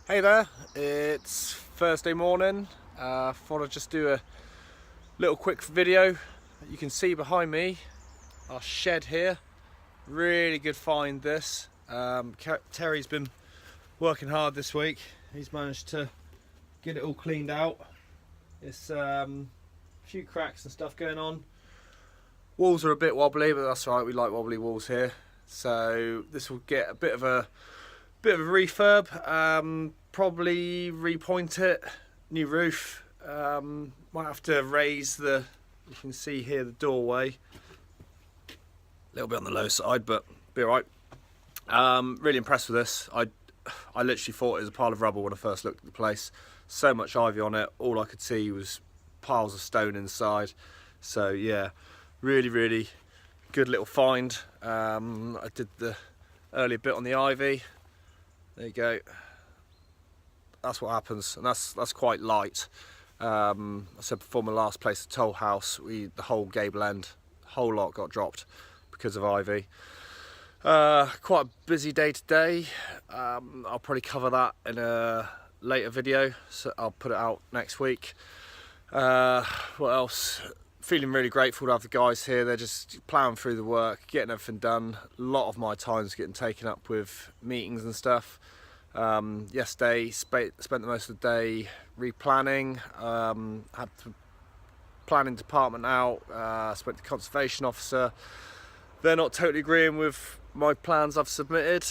Hey there, it's Thursday morning. Thought I'd just do a little quick video. You can see behind me our shed here. Really good find this. Terry's been working hard this week. He's managed to get it all cleaned out. It's a few cracks and stuff going on. Walls are a bit wobbly, but that's right, we like wobbly walls here. So this will get a bit of a refurb. Probably repoint it, new roof. Might have to raise the, you can see here, the doorway. A little bit on the low side, but be alright. Really impressed with this. I literally thought it was a pile of rubble when I first looked at the place. So much ivy on it, all I could see was piles of stone inside. So yeah, really good little find. I did the earlier bit on the ivy. There you go. That's what happens, and that's quite light. I said before, my last place, the toll house, the whole gable end, whole lot got dropped because of ivy. Quite a busy day today. I'll probably cover that in a later video, so I'll put it out next week. What else? Feeling really grateful to have the guys here. They're just ploughing through the work, getting everything done. A lot of my time's getting taken up with meetings and stuff. Yesterday spent the most of the day replanning. Had the planning department out. Spoke to the conservation officer. They're not totally agreeing with my plans I've submitted.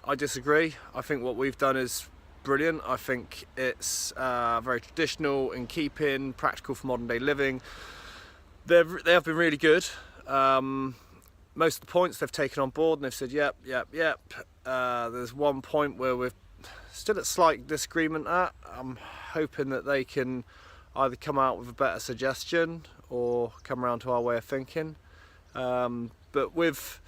I disagree. I think what we've done is brilliant. I think it's very traditional, in keeping, practical for modern day living. They have been really good. Most of the points they've taken on board and they've said yep. There's one point where we're still at slight disagreement at. I'm hoping that they can either come out with a better suggestion or come around to our way of thinking. But with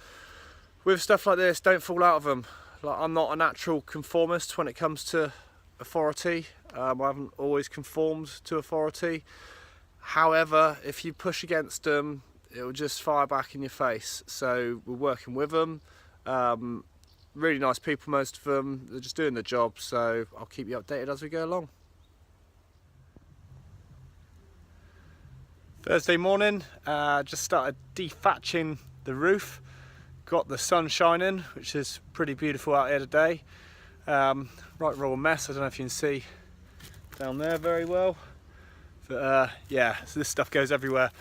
stuff like this, don't fall out of them. Like, I'm not a natural conformist when it comes to authority. I haven't always conformed to authority. However, if you push against them, it will just fire back in your face. So we're working with them. Really nice people, most of them. They're just doing their job, so I'll keep you updated as we go along. Thursday morning, just started dethatching the roof. Got the sun shining, which is pretty beautiful out here today. Right raw mess, I don't know if you can see down there very well. But yeah, so this stuff goes everywhere.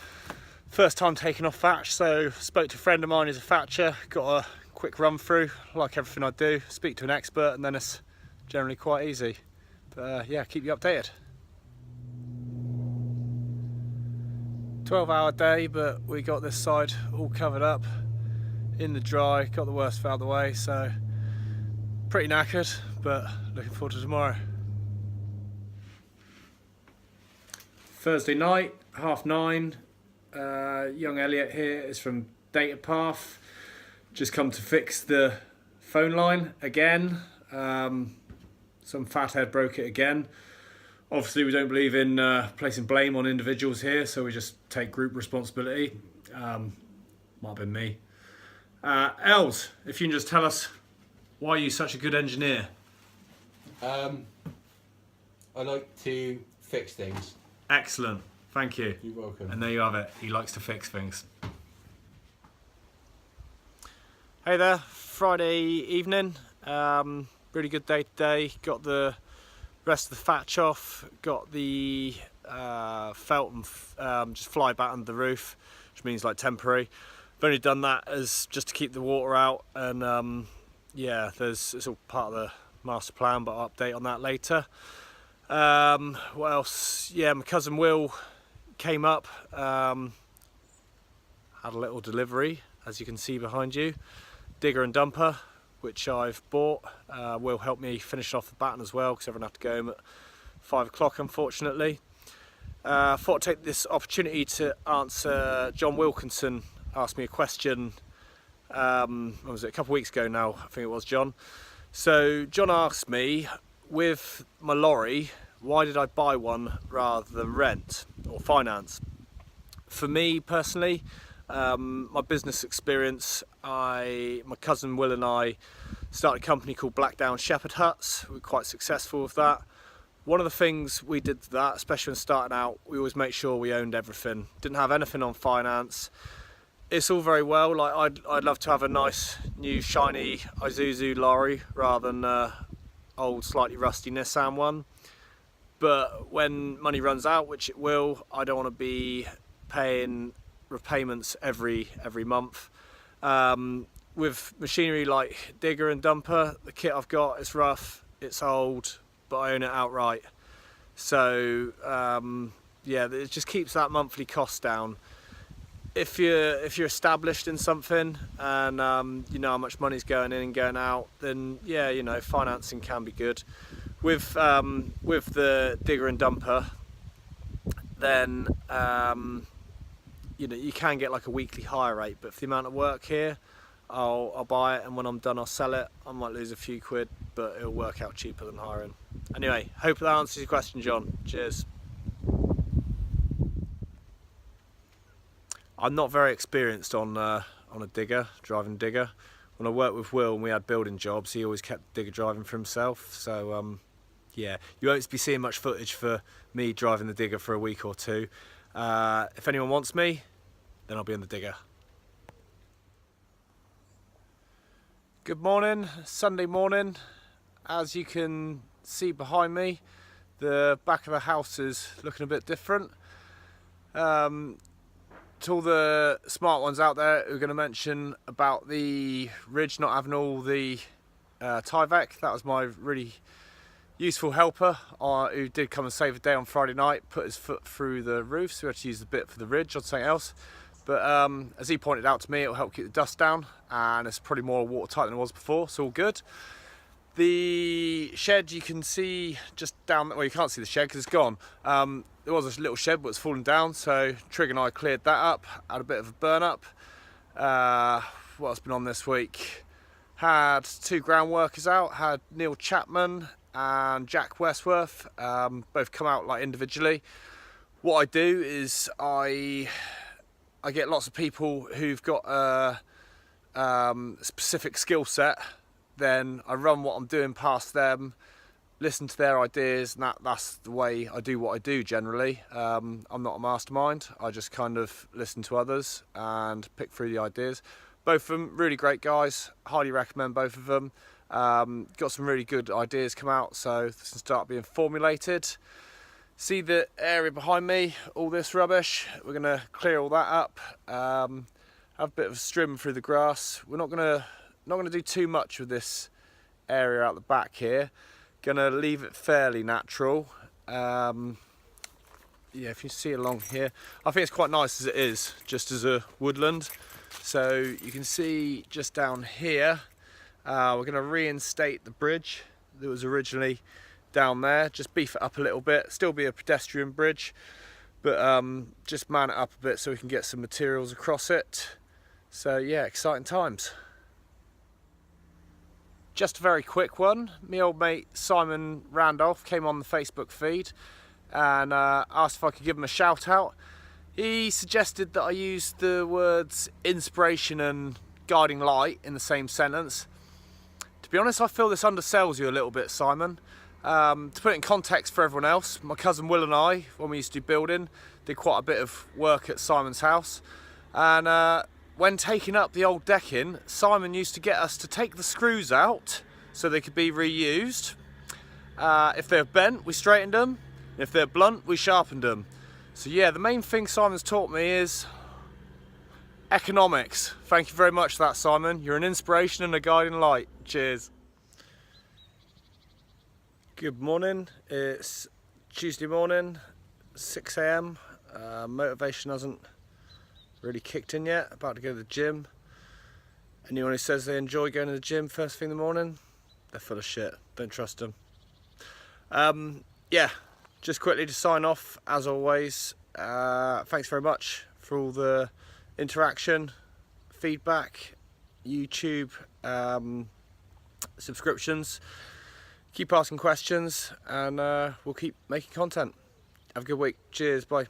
First time taking off thatch, so spoke to a friend of mine who's a thatcher, got a quick run through, like everything I do, speak to an expert, and then it's generally quite easy. But yeah, keep you updated. 12-hour day, but we got this side all covered up in the dry, got the worst out of the way, so pretty knackered, but looking forward to tomorrow. Thursday night, 9:30. Young Elliot here is from Data Path. Just come to fix the phone line again. Some fathead broke it again. Obviously we don't believe in placing blame on individuals here, so we just take group responsibility. Might have been me. Els, if you can just tell us why are you such a good engineer? I like to fix things. Excellent, thank you. You're welcome. And there you have it, he likes to fix things. Hey there, Friday evening. Really good day today. Got the rest of the thatch off, got the felt and just fly back under the roof, which means like temporary. I've only done that as just to keep the water out, and yeah, it's all part of the master plan, but I'll update on that later. What else? Yeah, my cousin Will came up, had a little delivery, as you can see behind you, digger and dumper, which I've bought. Will help me finish off the batten as well, because everyone had to go home at 5 o'clock, unfortunately. Thought I'd take this opportunity to answer John Wilkinson. Asked me a question, when was it, a couple of weeks ago now, I think it was, John. So John asked me, with my lorry, why did I buy one rather than rent or finance? For me personally, my business experience, my cousin Will and I started a company called Blackdown Shepherd Huts. We were quite successful with that. One of the things we did to that, especially when starting out, we always make sure we owned everything. Didn't have anything on finance. It's all very well, like I'd love to have a nice new shiny Isuzu lorry rather than old slightly rusty Nissan one. But when money runs out, which it will, I don't want to be paying repayments every month. With machinery like digger and dumper, the kit I've got is rough, it's old, but I own it outright. So yeah, it just keeps that monthly cost down. If you're established in something and you know how much money's going in and going out, then yeah, you know, financing can be good. With the digger and dumper, then you know, you can get like a weekly hire rate, but for the amount of work here, I'll buy it, and when I'm done I'll sell it. I might lose a few quid, but it'll work out cheaper than hiring. Anyway, hope that answers your question, John. Cheers. I'm not very experienced on a digger, driving digger. When I worked with Will and we had building jobs, he always kept digger driving for himself. So yeah, you won't be seeing much footage for me driving the digger for a week or two. If anyone wants me, then I'll be on the digger. Good morning, Sunday morning. As you can see behind me, the back of the house is looking a bit different. To all the smart ones out there who are going to mention about the ridge not having all the Tyvek, that was my really useful helper who did come and save the day on Friday night, put his foot through the roof, so we had to use the bit for the ridge on something else. But as he pointed out to me, it'll help keep the dust down, and it's probably more watertight than it was before, so all good. The shed you can see just down, well, you can't see the shed because it's gone. There was a little shed but it's fallen down, so Trig and I cleared that up, had a bit of a burn up. What else been on this week? Had 2 ground workers out, had Neil Chapman and Jack Westworth, both come out like individually. What I do is I get lots of people who've got a specific skill set, then I run what I'm doing past them, listen to their ideas, and that's the way I do what I do generally. I'm not a mastermind, I just kind of listen to others and pick through the ideas. Both of them really great guys, highly recommend both of them. Got some really good ideas come out, so this can start being formulated. See the area behind me, all this rubbish, we're going to clear all that up, have a bit of a strim through the grass. We're not going to do too much with this area out the back here. Gonna leave it fairly natural. Yeah, if you see along here, I think it's quite nice as it is, just as a woodland. So you can see just down here, we're gonna reinstate the bridge that was originally down there, just beef it up a little bit, still be a pedestrian bridge, but just man it up a bit so we can get some materials across it. So yeah, exciting times. Just a very quick one. My old mate Simon Randolph came on the Facebook feed and asked if I could give him a shout out. He suggested that I use the words inspiration and guiding light in the same sentence. To be honest, I feel this undersells you a little bit, Simon. To put it in context for everyone else, my cousin Will and I, when we used to do building, did quite a bit of work at Simon's house. And when taking up the old decking, Simon used to get us to take the screws out so they could be reused. If they're bent, we straightened them. If they're blunt, we sharpened them. So yeah, the main thing Simon's taught me is economics. Thank you very much for that, Simon. You're an inspiration and a guiding light. Cheers. Good morning. It's Tuesday morning, 6 AM. Motivation hasn't really kicked in yet, about to go to the gym. Anyone who says they enjoy going to the gym first thing in the morning, they're full of shit, don't trust them. Yeah, just quickly to sign off, as always, thanks very much for all the interaction, feedback, YouTube, subscriptions. Keep asking questions and we'll keep making content. Have a good week. Cheers, bye.